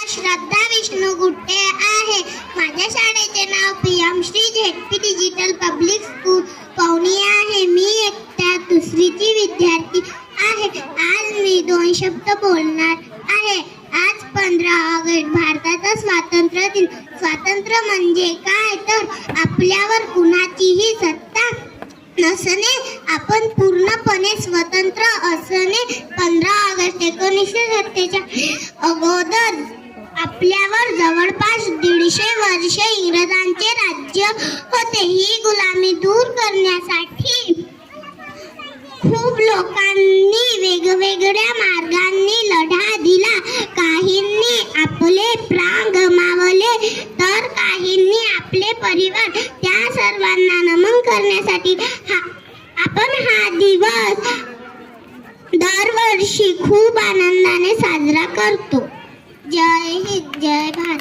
श्रद्धा विष्णू गुट्टे आहे. माझ्या शाळेचे नाव PM Shri ZP digital public school Pawani आहे. मी इयत्ता दुसरीची विद्यार्थी आहे. आज मी 2 शब्द बोलणार आहे. आज 15 ऑगस्ट भारताचा स्वातंत्र्य दिन. स्वातंत्र्य म्हणजे काय तर आपल्यावर कुणाचीही सत्ता नसणे, आपण पूर्णपणे स्वतंत्र असणे. 15 ऑगस्ट 1947 अगोदर आपल्यावर जवळपास 150 वर्षे इंग्रजांचे राज्य होते. ही गुलामी दूर करण्यासाठी खूप लोकांनी वेगवेगळ्या मार्गांनी लढा दिला. काहींनी आपले प्राण गमावले तर काहींनी आपले परिवार. त्या सर्वांना नमन करण्यासाठी आपण हा दिवस दरवर्षी खूप आनंदाने साजरा करतो. जय हिंद, जय भारत.